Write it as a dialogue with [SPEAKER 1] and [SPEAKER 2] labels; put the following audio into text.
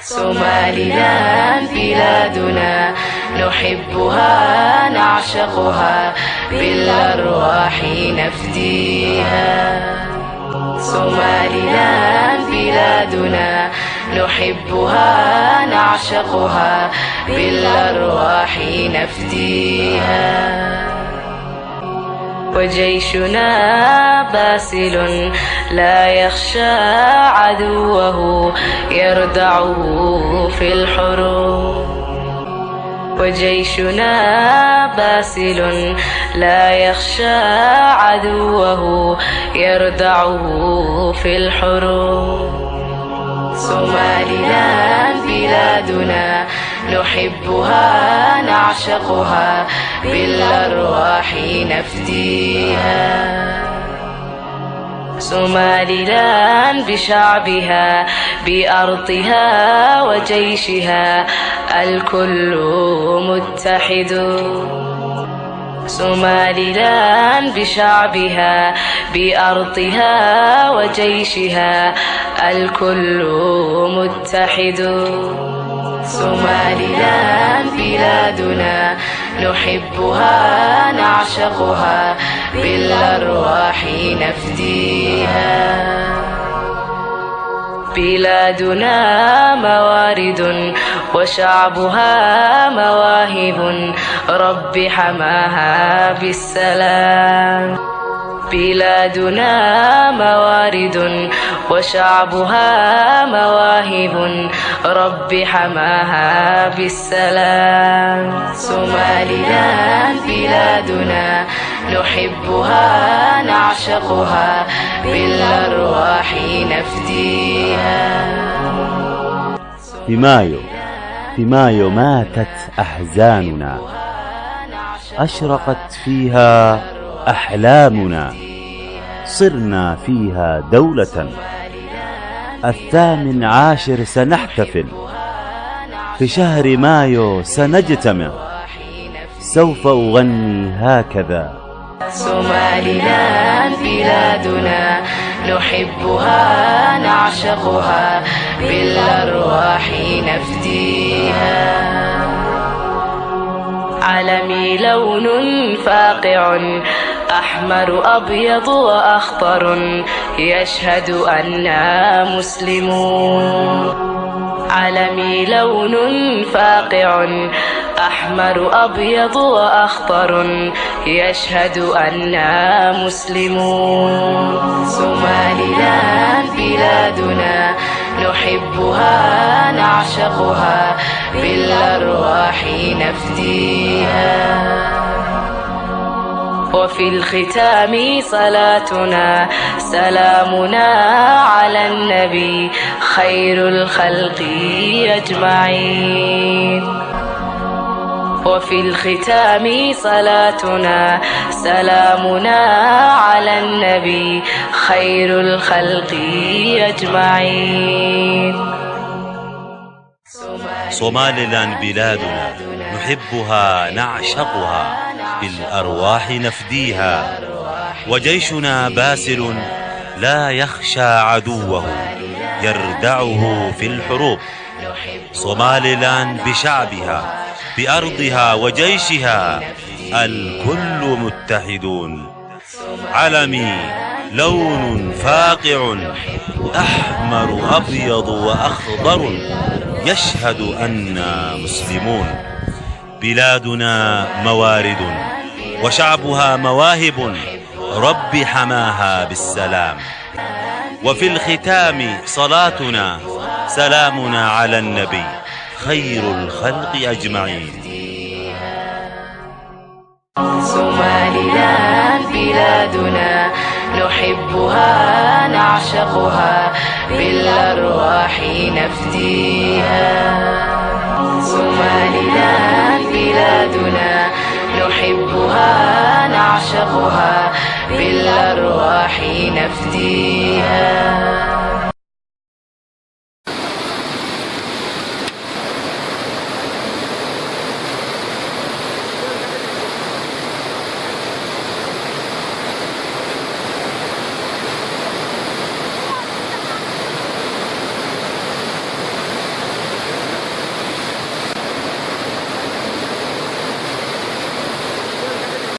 [SPEAKER 1] صوماليلاند بلادنا نحبها نعشقها بالأرواح نفديها. صوماليلاند بلادنا نحبها نعشقها بالأرواح نفديها. وجيشنا باسل لا يخشى عدوه يردعه في الحروب. وجيشنا باسل لا يخشى عدوه يردعه في الحروب. صوماليلاند بلادنا نحبها نعشقها بالأرواح نفديها. صوماليلاند بشعبها بأرضها وجيشها الكل متحد. صوماليلاند بشعبها بأرضها وجيشها الكل متحد. صوماليلاند بلادنا نحبها نعشقها بالأرواح نفديها. بلادنا موارد وشعبها مواهب رب حماها بالسلام. بلادنا موارد وشعبها مواهب رب حماها بالسلام. صوماليلاند بلادنا نحبها نعشقها بالأرواح نفديها.
[SPEAKER 2] في مايو ماتت أحزاننا، أشرقت فيها أحلامنا، صرنا فيها دولة. 18 سنحتفل، في شهر مايو سنجتمع، سوف أغني هكذا.
[SPEAKER 1] صوماليلاند بلادنا نحبها نعشقها بالأرواح نفديها. علمي لون فاقع أحمر أبيض وأخضر يشهد أننا مسلمون. علمي لون فاقع أحمر أبيض وأخضر يشهد أننا مسلمون. صوماليلاند بلادنا نحبها نعشقها بالأرواح نفديها. وفي الختام صلاتنا سلامنا على النبي خير الخلق أجمعين. وفي الختام صلاتنا سلامنا على النبي خير الخلق أجمعين.
[SPEAKER 3] صوماليلاند بلادنا نحبها نعشقها بالأرواح نفديها. وجيشنا باسل لا يخشى عدوه يردعه في الحروب. صوماليلاند بشعبها بأرضها وجيشها الكل متحدون. علمي لون فاقع أحمر أبيض وأخضر يشهد أننا مسلمون. بلادنا موارد وشعبها مواهب رب حماها بالسلام. وفي الختام صلاتنا سلامنا على النبي خير الخلق أجمعين.
[SPEAKER 1] صوماليلاند بلادنا نحبها نعشقها بالأرواح نفديها. صوماليلاند بلادنا نحبها نعشقها بالأرواح نفديها.